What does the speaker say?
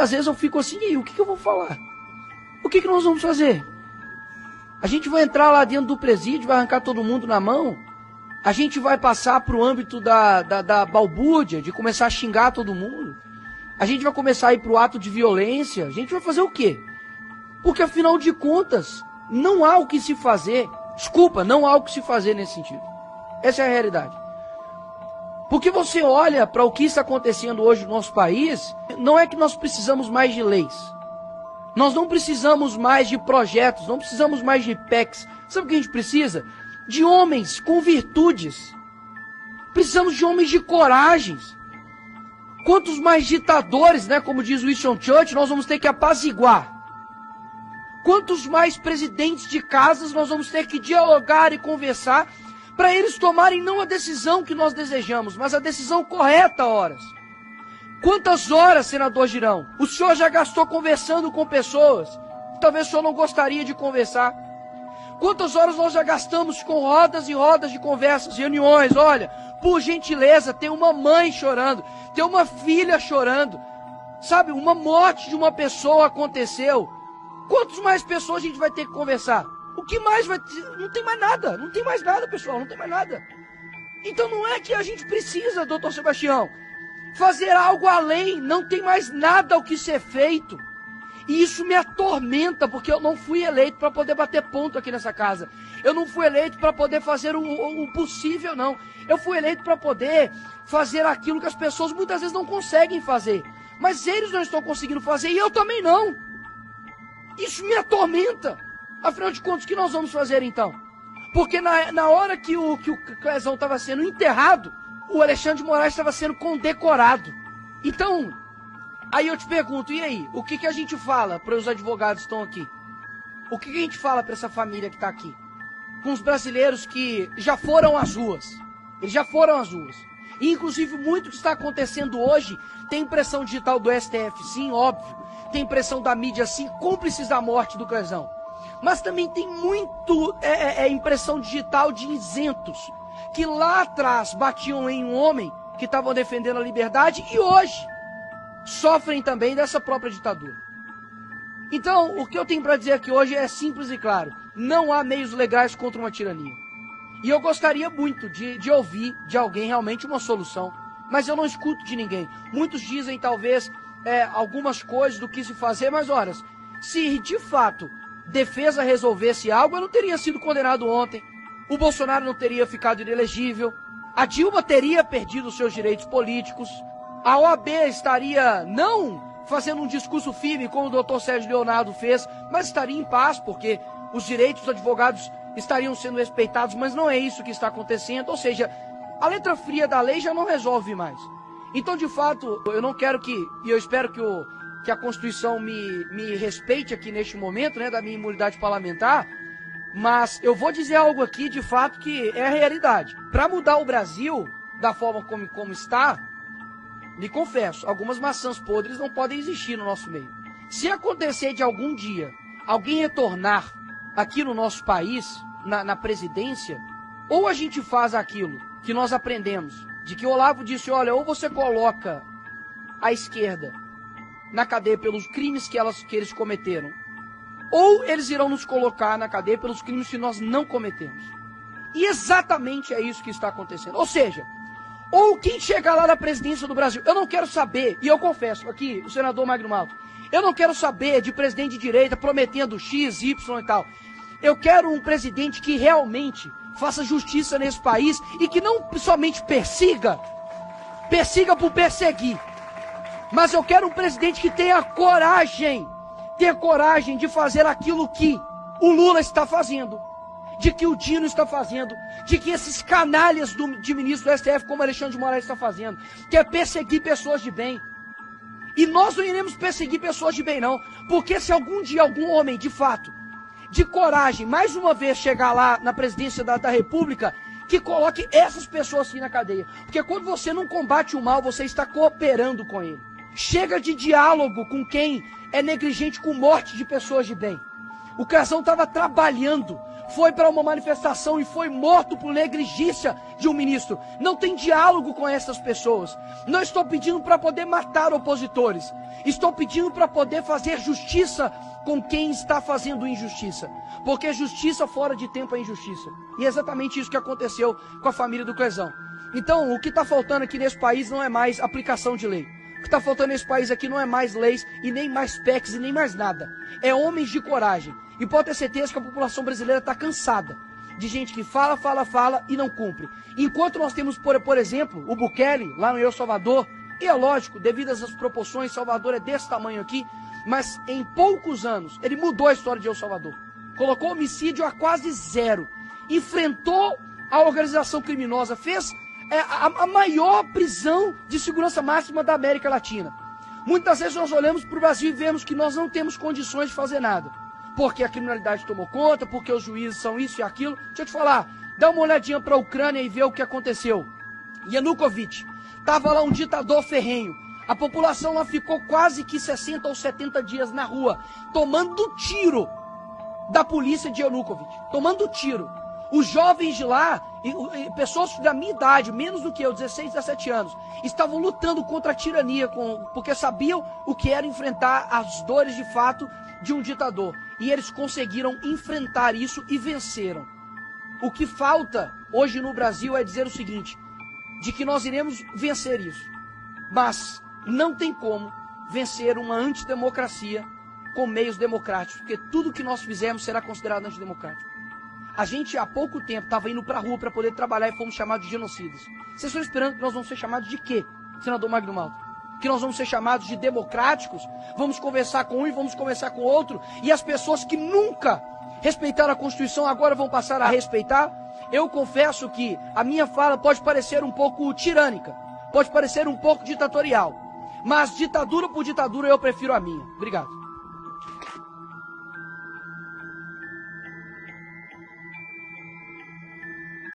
muitas vezes eu fico assim, e aí, o que eu vou falar? O que nós vamos fazer? A gente vai entrar lá dentro do presídio, vai arrancar todo mundo na mão? A gente vai passar para o âmbito da balbúrdia, de começar a xingar todo mundo? A gente vai começar a ir para o ato de violência? A gente vai fazer o quê? Porque afinal de contas, não há o que se fazer. Desculpa, não há o que se fazer nesse sentido. Essa é a realidade. Porque você olha para o que está acontecendo hoje no nosso país, não é que nós precisamos mais de leis. Nós não precisamos mais de projetos, não precisamos mais de PECs. Sabe o que a gente precisa? De homens com virtudes. Precisamos de homens de coragens. Quantos mais ditadores, né, como diz Winston Churchill, nós vamos ter que apaziguar? Quantos mais presidentes de casas nós vamos ter que dialogar e conversar para eles tomarem não a decisão que nós desejamos, mas a decisão correta a horas? Quantas horas, senador Girão, o senhor já gastou conversando com pessoas que talvez o senhor não gostaria de conversar? Quantas horas nós já gastamos com rodas e rodas de conversas, reuniões? Olha, por gentileza, tem uma mãe chorando, tem uma filha chorando, sabe, uma morte de uma pessoa aconteceu. Quantas mais pessoas a gente vai ter que conversar? O que mais vai ter? Não tem mais nada, não tem mais nada, pessoal, não tem mais nada. Então não é que a gente precisa, doutor Sebastião, fazer algo além, não tem mais nada o que ser feito. E isso me atormenta, porque eu não fui eleito para poder bater ponto aqui nessa casa. Eu não fui eleito para poder fazer o possível, não. Eu fui eleito para poder fazer aquilo que as pessoas muitas vezes não conseguem fazer. Mas eles não estão conseguindo fazer e eu também não. Isso me atormenta. Afinal de contas, o que nós vamos fazer então? Porque na hora que o Clezão estava sendo enterrado, o Alexandre de Moraes estava sendo condecorado. Então, aí eu te pergunto, e aí? O que a gente fala para os advogados que estão aqui? O que a gente fala para essa família que está aqui? Com os brasileiros que já foram às ruas. Eles já foram às ruas. E, inclusive, muito que está acontecendo hoje tem impressão digital do STF, sim, óbvio. Tem impressão da mídia, sim, cúmplices da morte do Clezão. Mas também tem muito impressão digital de isentos, que lá atrás batiam em um homem que estavam defendendo a liberdade e hoje sofrem também dessa própria ditadura. Então, o que eu tenho para dizer aqui hoje é simples e claro. Não há meios legais contra uma tirania. E eu gostaria muito de ouvir de alguém realmente uma solução. Mas eu não escuto de ninguém. Muitos dizem talvez algumas coisas do que se fazer, mas olha, se de fato defesa resolvesse algo, eu não teria sido condenado ontem. O Bolsonaro não teria ficado inelegível. A Dilma teria perdido os seus direitos políticos. A OAB estaria não fazendo um discurso firme como o doutor Sérgio Leonardo fez, mas estaria em paz, porque os direitos dos advogados estariam sendo respeitados, mas não é isso que está acontecendo. Ou seja, a letra fria da lei já não resolve mais. Então, de fato, eu não quero e eu espero que a Constituição me respeite aqui neste momento, né, da minha imunidade parlamentar, mas eu vou dizer algo aqui, de fato, que é a realidade. Para mudar o Brasil da forma como está, lhe confesso, algumas maçãs podres não podem existir no nosso meio. Se acontecer de algum dia alguém retornar aqui no nosso país, na presidência, ou a gente faz aquilo que nós aprendemos, de que Olavo disse, olha, ou você coloca a esquerda na cadeia pelos crimes que eles cometeram, ou eles irão nos colocar na cadeia pelos crimes que nós não cometemos. E exatamente é isso que está acontecendo. Ou seja, ou quem chegar lá na presidência do Brasil, eu não quero saber, e eu confesso aqui, o senador Magno Malta, eu não quero saber de presidente de direita prometendo X, Y e tal. Eu quero um presidente que realmente faça justiça nesse país e que não somente persiga por perseguir, mas eu quero um presidente que tenha coragem de fazer aquilo que o Lula está fazendo, de que o Dino está fazendo, de que esses canalhas de ministro do STF como Alexandre de Moraes está fazendo, que é perseguir pessoas de bem. E nós não iremos perseguir pessoas de bem não, porque se algum dia algum homem de fato, de coragem, mais uma vez chegar lá na presidência da República, que coloque essas pessoas assim na cadeia. Porque quando você não combate o mal, você está cooperando com ele. Chega de diálogo com quem é negligente com morte de pessoas de bem. O Clezão estava trabalhando foi para uma manifestação e foi morto por negligência de um ministro. Não tem diálogo com essas pessoas. Não estou pedindo para poder matar opositores. Estou pedindo para poder fazer justiça com quem está fazendo injustiça. Porque justiça fora de tempo é injustiça. E é exatamente isso que aconteceu com a família do Clezão. Então, o que está faltando aqui nesse país não é mais aplicação de lei. O que está faltando nesse país aqui não é mais leis e nem mais PECs e nem mais nada. É homens de coragem. E pode ter certeza que a população brasileira está cansada de gente que fala e não cumpre. Enquanto nós temos, por exemplo, o Bukele, lá no El Salvador, e é lógico, devido às proporções, Salvador é desse tamanho aqui, mas em poucos anos ele mudou a história de El Salvador. Colocou homicídio a quase zero. Enfrentou a organização criminosa, fez a maior prisão de segurança máxima da América Latina. Muitas vezes nós olhamos para o Brasil e vemos que nós não temos condições de fazer nada. Porque a criminalidade tomou conta, porque os juízes são isso e aquilo. Deixa eu te falar, dá uma olhadinha para a Ucrânia e vê o que aconteceu. Yanukovych, estava lá um ditador ferrenho. A população lá ficou quase que 60 ou 70 dias na rua, tomando tiro da polícia de Yanukovych. Tomando tiro. Os jovens de lá, pessoas da minha idade, menos do que eu, 16, 17 anos, estavam lutando contra a tirania, porque sabiam o que era enfrentar as dores de fato de um ditador. E eles conseguiram enfrentar isso e venceram. O que falta hoje no Brasil é dizer o seguinte, de que nós iremos vencer isso. Mas não tem como vencer uma antidemocracia com meios democráticos, porque tudo que nós fizermos será considerado antidemocrático. A gente há pouco tempo estava indo para a rua para poder trabalhar e fomos chamados de genocidas. Vocês estão esperando que nós vamos ser chamados de quê, senador Magno Malta? Que nós vamos ser chamados de democráticos? Vamos conversar com um e vamos conversar com o outro? E as pessoas que nunca respeitaram a Constituição agora vão passar a respeitar? Eu confesso que a minha fala pode parecer um pouco tirânica, pode parecer um pouco ditatorial, mas ditadura por ditadura eu prefiro a minha. Obrigado.